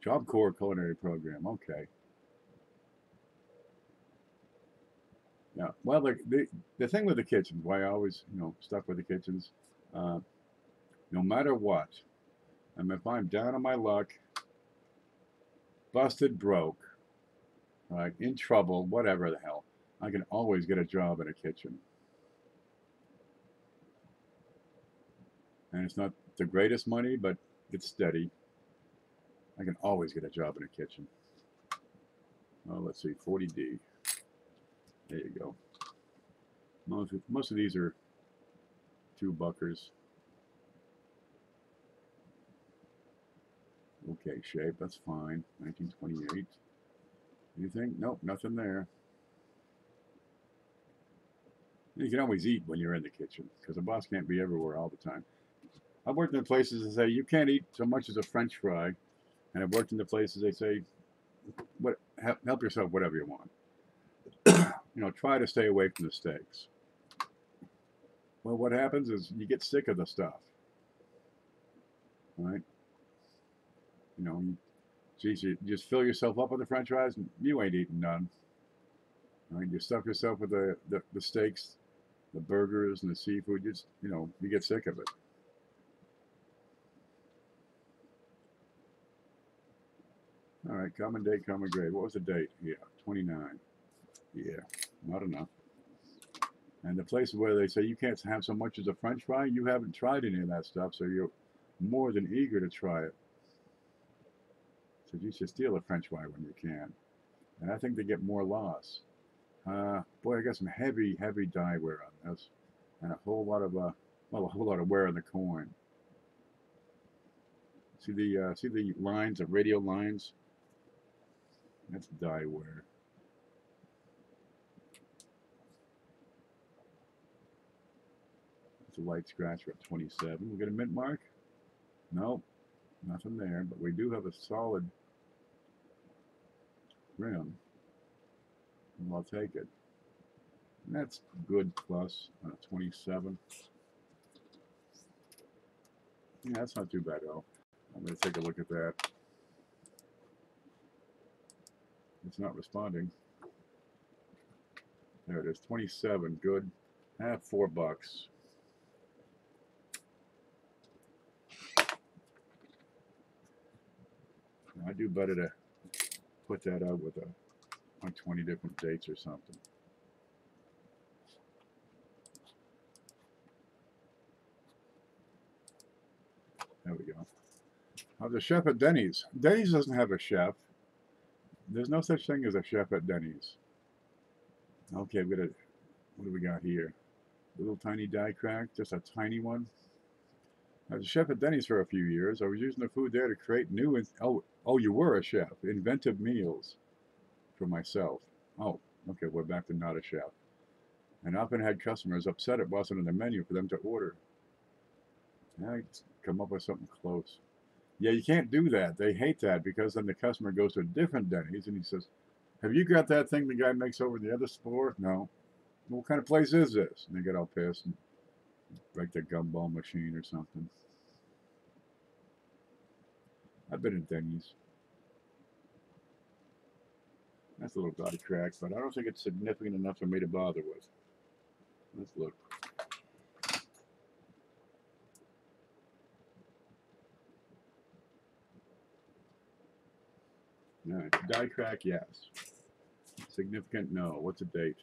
Job Corps culinary program. Okay. Yeah. Well, the thing with the kitchens, why I always stuck with the kitchens, no matter what, I mean, if I'm down on my luck, busted, broke, right, in trouble, whatever the hell, I can always get a job in a kitchen. And it's not the greatest money, but it's steady. I can always get a job in a kitchen. Well, let's see, 40D. There you go. Most of these are $2. Okay, shape, that's fine. 1928. Anything? Nope, nothing there. You can always eat when you're in the kitchen because a boss can't be everywhere all the time. I've worked in places that say you can't eat so much as a French fry, and I've worked in the places they say, help yourself, whatever you want. Try to stay away from the steaks. Well, what happens is you get sick of the stuff, right? You just fill yourself up with the French fries, and you ain't eating none. Right? You stuff yourself with the steaks, the burgers, and the seafood. You get sick of it. All right, common date, common grade. What was the date? Yeah, 29. Yeah, not enough. And the places where they say you can't have so much as a French fry, you haven't tried any of that stuff, so you're more than eager to try it. So you should steal a French fry when you can. And I think they get more loss. Boy, I got some heavy, heavy dye wear on this, and a whole lot of wear on the coin. See the lines, the radial lines? That's dye wear. It's a light scratch for 27. We get a mint mark? Nope, nothing there, but we do have a solid rim. And I'll take it. And that's good plus 27. Yeah, that's not too bad at all. I'm going to take a look at that. It's not responding. There it is, 27, good. $4. I do better to put that out with like 20 different dates or something. There we go. I was a chef at Denny's. Denny's doesn't have a chef. There's no such thing as a chef at Denny's. Okay, what do we got here? Little tiny die crack, just a tiny one. I was a chef at Denny's for a few years. I was using the food there to create new, oh, you were a chef. Inventive meals for myself. Oh, okay, we're back to not a chef. And often had customers upset it wasn't on the menu for them to order. Now I come up with something close. Yeah, you can't do that. They hate that because then the customer goes to a different Denny's and he says, have you got that thing the guy makes over in the other store? No. What kind of place is this? And they get all pissed and break their gumball machine or something. I've been at Denny's. That's a little body crack, but I don't think it's significant enough for me to bother with. Let's look. All right, die crack, yes. Significant, no. What's the date?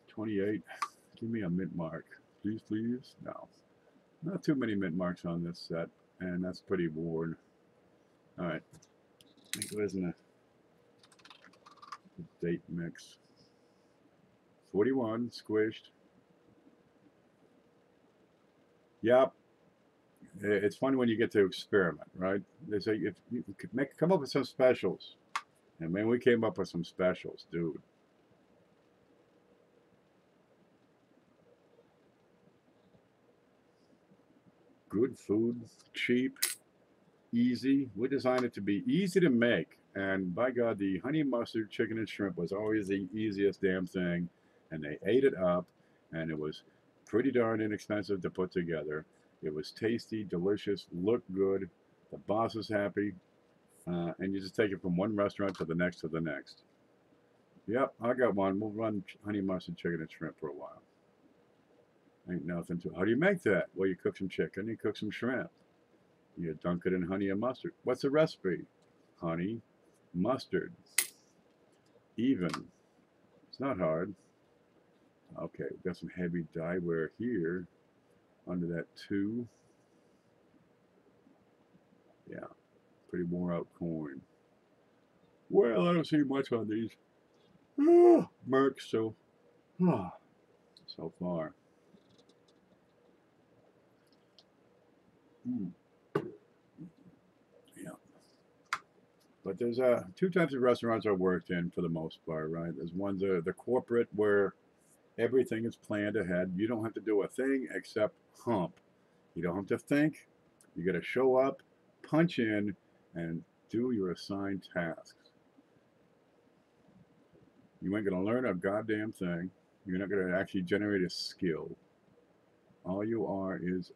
28. Give me a mint mark. Please, please. No. Not too many mint marks on this set, and that's pretty worn. All right. It wasn't a date mix. 41, squished. Yep. It's fun when you get to experiment, right? They say if you come up with some specials. And man, we came up with some specials, dude. Good food, cheap, easy. We designed it to be easy to make. And by God, the honey mustard chicken and shrimp was always the easiest damn thing. And they ate it up. And it was pretty darn inexpensive to put together. It was tasty, delicious, looked good. The boss was happy. And you just take it from one restaurant to the next to the next. Yep, I got one. We'll run honey mustard chicken and shrimp for a while. Ain't nothing to. How do you make that? Well, you cook some chicken, you cook some shrimp. You dunk it in honey and mustard. What's the recipe? Honey, mustard. Even. It's not hard. Okay, we've got some heavy dye wear here. Under that 2. Yeah, pretty wore out corn. Well, I don't see much on these. Merc, so far. Yeah. But there's 2 types of restaurants I worked in for the most part, right? There's ones the corporate where everything is planned ahead. You don't have to do a thing except hump. You don't have to think. You got to show up, punch in, and do your assigned tasks. You ain't going to learn a goddamn thing. You're not going to actually generate a skill. All you are is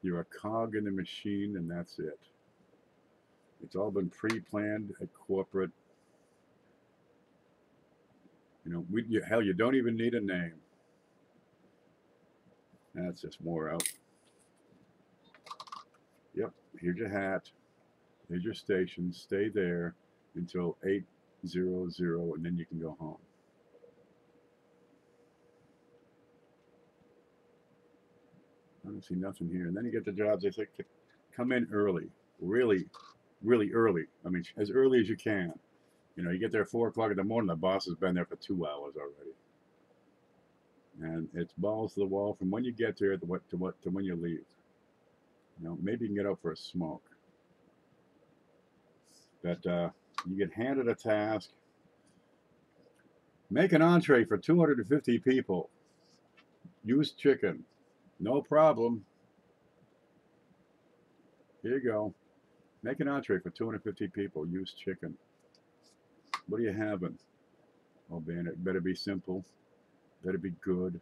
you're a cog in the machine, and that's it. It's all been pre-planned at corporate. You know, hell, you don't even need a name. That's just wore out. Yep, here's your hat. Here's your station. Stay there until 8:00, and then you can go home. I don't see nothing here. And then you get the jobs. They say, come in early. Really, really early. I mean, as early as you can. You know, you get there at 4 o'clock in the morning, the boss has been there for 2 hours already. And it's balls to the wall from when you get there to when you leave. You know, maybe you can get out for a smoke. But you get handed a task. Make an entree for 250 people. Use chicken. No problem. Here you go. Make an entree for 250 people. Use chicken. What are you having? Oh, man, it better be simple. Better be good.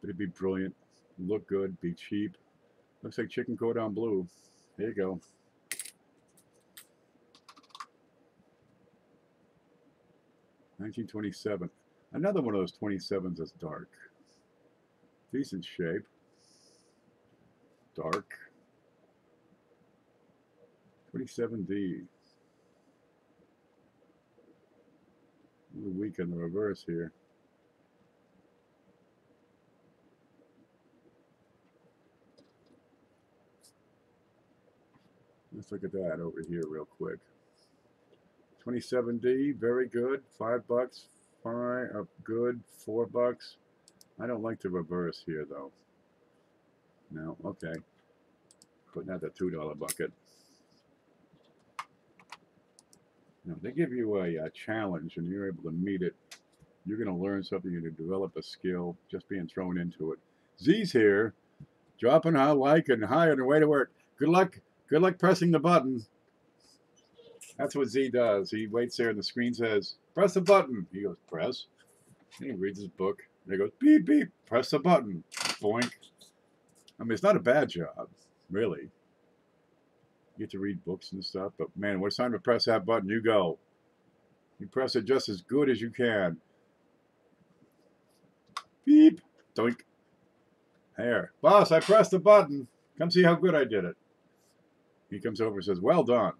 Better be brilliant. Look good. Be cheap. Looks like chicken cordon bleu. Here you go. $19.27. Another one of those 27s is dark. Decent shape. Dark. 27D. A little weak in the reverse here. Let's look at that over here real quick. 27D, very good. $5, fine, good. $4. I don't like the reverse here though. No, okay. Putting that the $2 bucket. Now, they give you a challenge and you're able to meet it. You're going to learn something. You're going to develop a skill just being thrown into it. Z's here, dropping a like and hi on your way to work. Good luck. Good luck pressing the button. That's what Z does. He waits there and the screen says, press the button. He goes, press. And he reads his book. And he goes, beep, beep, press the button. Boink. I mean, it's not a bad job, really. You get to read books and stuff, but man, when it's time to press that button, you go. You press it just as good as you can. Beep. Doink. There. Boss, I pressed the button. Come see how good I did it. He comes over and says, well done.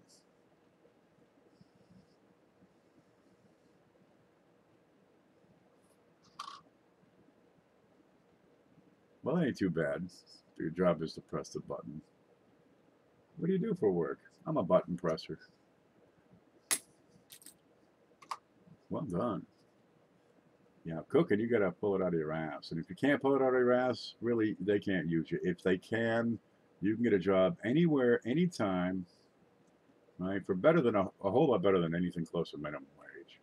Well, that ain't too bad. Your job is to press the button. What do you do for work? I'm a button presser. Well done. Yeah, cooking, you got to pull it out of your ass. And if you can't pull it out of your ass, really, they can't use you. If they can, you can get a job anywhere, anytime, right? For better than a whole lot better than anything close to minimum wage.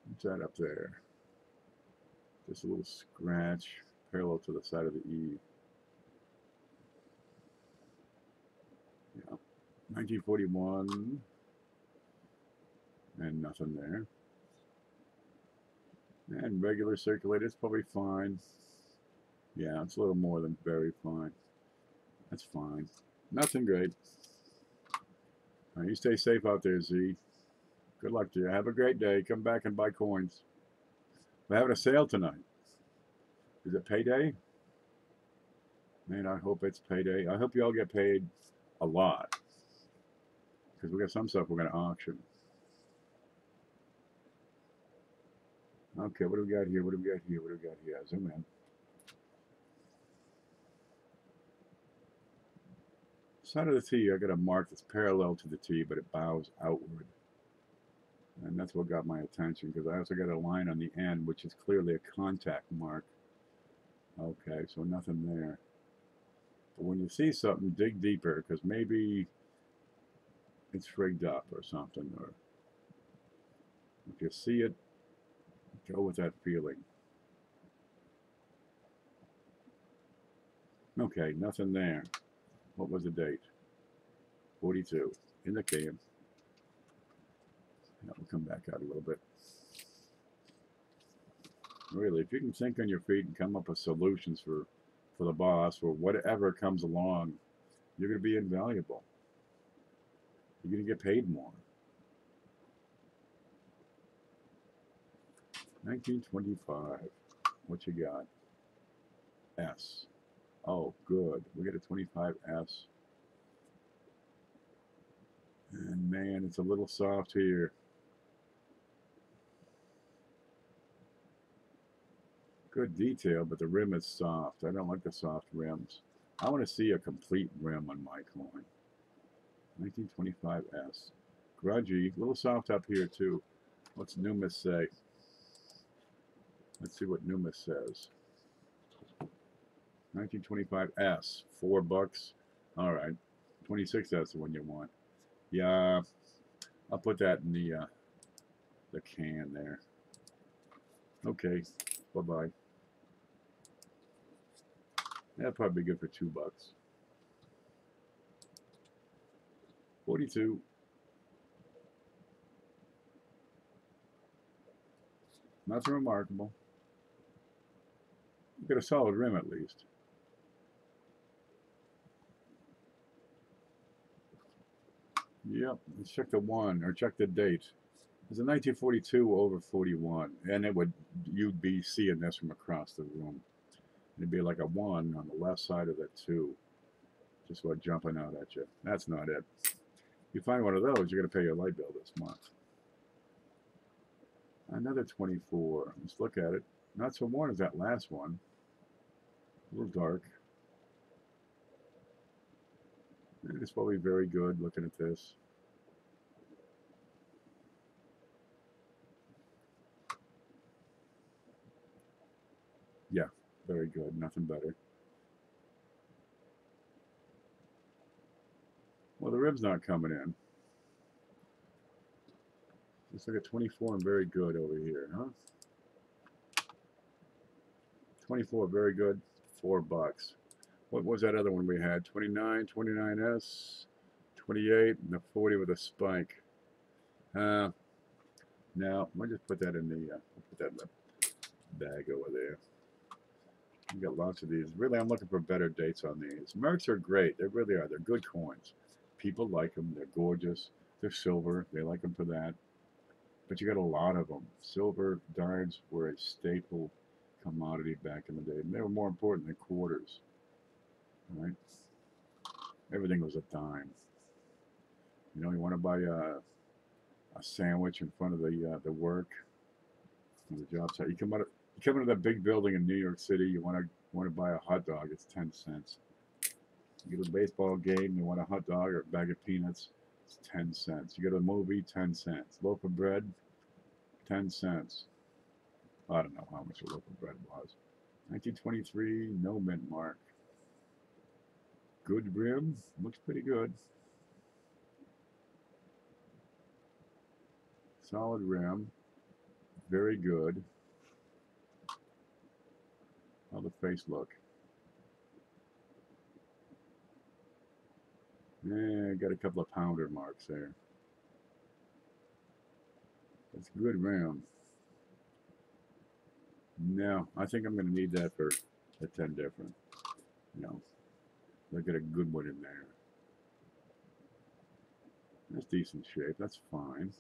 What's that up there? Just a little scratch parallel to the side of the E. Yeah, 1941. And nothing there. And regular circulated, it's probably fine. Yeah, it's a little more than very fine. That's fine. Nothing great. All right, you stay safe out there, Z. Good luck to you. Have a great day. Come back and buy coins. We're having a sale tonight. Is it payday? Man, I hope it's payday. I hope you all get paid a lot. Because we got some stuff we're going to auction. Okay, what do we got here? What do we got here? What do we got here? Zoom in. Side of the T, I got a mark that's parallel to the T, but it bows outward. And that's what got my attention, because I also got a line on the end, which is clearly a contact mark. Okay, so nothing there. But when you see something, dig deeper, because maybe it's rigged up or something. Or if you see it, go with that feeling. Okay, nothing there. What was the date? 42. In the can. That will come back out a little bit. Really, if you can think on your feet and come up with solutions for the boss or whatever comes along, you're going to be invaluable. You're going to get paid more. 1925. What you got? S. Oh, good. We got a 25S. And man, it's a little soft here. Good detail, but the rim is soft. I don't like the soft rims. I want to see a complete rim on my coin. 1925S. Grudgy. A little soft up here, too. What's Numis say? Let's see what Numis says. 1925S. $4. All right. 26, that's the one you want. Yeah, I'll put that in the can there. Okay. Bye-bye. That'd probably be good for $2. 42. Nothing remarkable. Get a solid rim at least. Yep, let's check the one, or check the date. It's a 1942 over 41, and it would, you'd be seeing this from across the room. It'd be like a 1 on the left side of the 2, just what jumping out at you. That's not it. You find one of those, you're going to pay your light bill this month. Another 24. Let's look at it. Not so warm as that last one. A little dark. And it's probably very good looking at this. Yeah, very good. Nothing better. Well, the rib's not coming in. Looks like a 24 and very good over here, huh? 24, very good. $4. What was that other one we had? 29, 29S, 28, and the 40 with a spike. Now, I'll just put that in the put that in the bag over there. We got lots of these. Really, I'm looking for better dates on these. Mercs are great. They really are. They're good coins. People like them. They're gorgeous. They're silver. They like them for that. But you got a lot of them. Silver dimes were a staple commodity back in the day, and they were more important than quarters. Right? Everything was a dime. You know, you want to buy a sandwich in front of the work, the job site. You come into that big building in New York City. You want to buy a hot dog. It's 10 cents. You go to a baseball game. You want a hot dog or a bag of peanuts. It's 10 cents. You go to a movie. 10 cents. Loaf of bread. 10 cents. I don't know how much a loaf of bread was. 1923. No mint mark. Good rim. Looks pretty good. Solid rim. Very good. How'd the face look? Yeah, got a couple of pounder marks there. That's good rim. No, I think I'm going to need that for a 10 different. You know, look at a good one in there. That's decent shape. That's fine.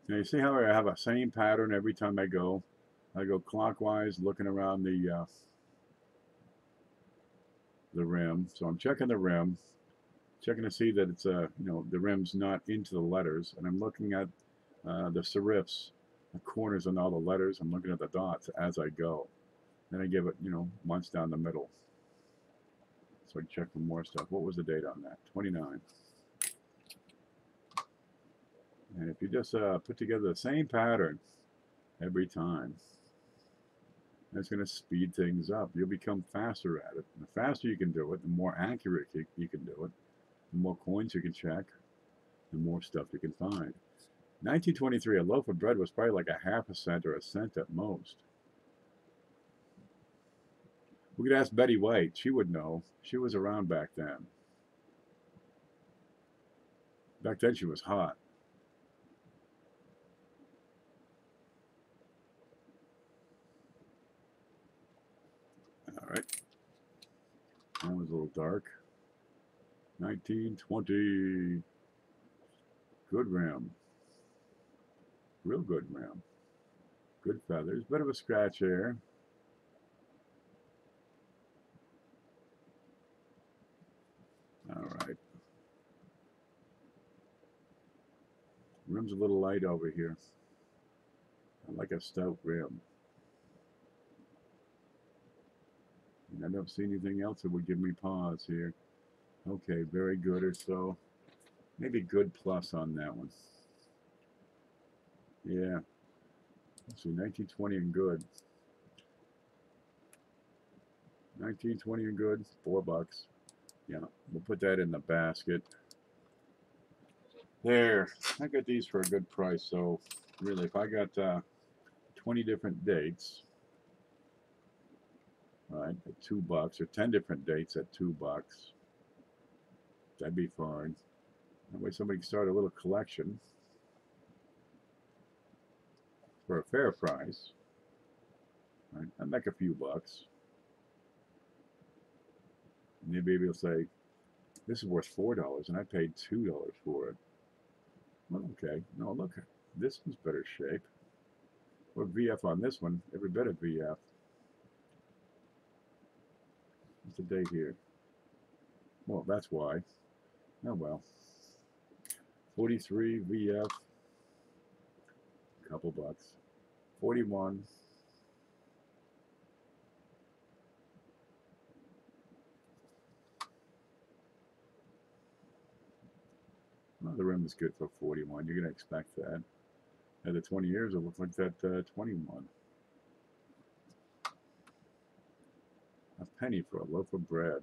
Now you see how I have a same pattern every time I go. I go clockwise, looking around the rim. So I'm checking the rim, checking to see that it's you know, the rim's not into the letters, and I'm looking at the serifs, the corners on all the letters. I'm looking at the dots as I go. Then I give it, you know, once down the middle. So I check for more stuff. What was the date on that? 29. And if you just put together the same pattern every time, that's going to speed things up. You'll become faster at it. The faster you can do it, the more accurate you can do it, the more coins you can check, the more stuff you can find. 1923, a loaf of bread was probably like a half a cent or a cent at most. We could ask Betty White. She would know. She was around back then. Back then she was hot. All right. That was a little dark. 1920. Good rim. Real good rim. Good feathers. Bit of a scratch here. All right. Rim's a little light over here. I like a stout rim. And I don't see anything else that would give me pause here. Okay, very good or so. Maybe good plus on that one. Yeah. Let's see, 1920 and good. 1920 and good, $4. Yeah, we'll put that in the basket. There, I got these for a good price. So really, if I got 20 different dates, right, at $2, or 10 different dates at $2, that'd be fine. That way somebody can start a little collection for a fair price. Right? I'd make a few bucks. And maybe you'll say, this is worth $4 and I paid $2 for it. Well, okay. No, look, this one's better shape. What VF on this one? Every bit of VF. What's the date here? Well, that's why. Oh well. 43 VF. Couple bucks. 41. Well, the rim is good for 41. You're going to expect that. At the 20 years, it looks like that 21. A penny for a loaf of bread.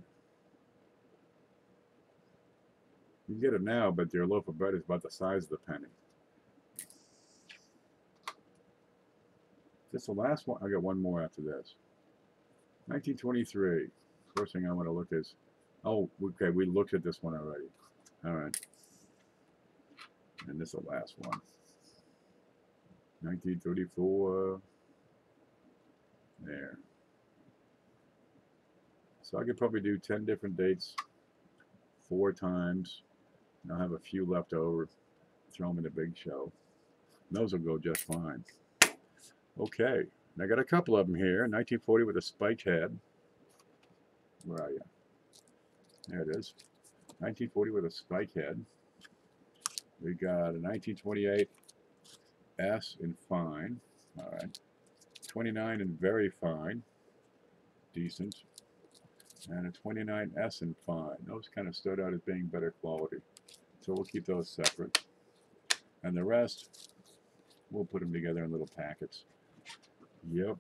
You can get it now, but your loaf of bread is about the size of the penny. This is the last one. I got one more after this. 1923. First thing I want to look is, oh, okay, we looked at this one already. All right. And this is the last one. 1934. There. So I could probably do 10 different dates 4 times. And I'll have a few left over. Throw them in the big show. And those will go just fine. Okay. And I got a couple of them here. 1940 with a spiked head. Where are you? There it is. 1940 with a spike head. We got a 1928 S in fine. All right. 29 in very fine. Decent. And a 29 S in fine. Those kind of stood out as being better quality. So we'll keep those separate. And the rest, we'll put them together in little packets. Yep.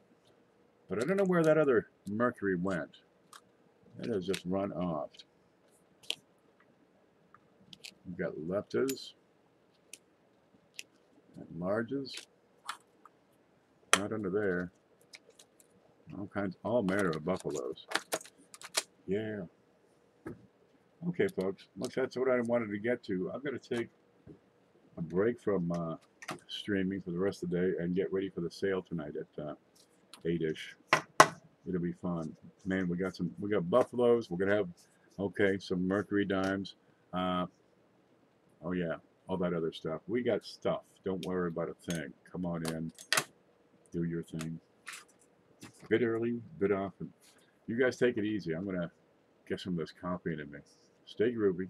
But I don't know where that other Mercury went. It has just run off. We've got leptas and larges. Not under there. All manner of buffaloes. Yeah. Okay, folks. Look, that's what I wanted to get to. I'm going to take a break from streaming for the rest of the day and get ready for the sale tonight at 8-ish. It'll be fun. Man, we got buffaloes. We're gonna have, okay, some Mercury Dimes. Oh yeah, all that other stuff. We got stuff. Don't worry about a thing. Come on in, do your thing. Bit early, bit often. You guys take it easy. I'm gonna get some of this coffee into me. Stay groovy.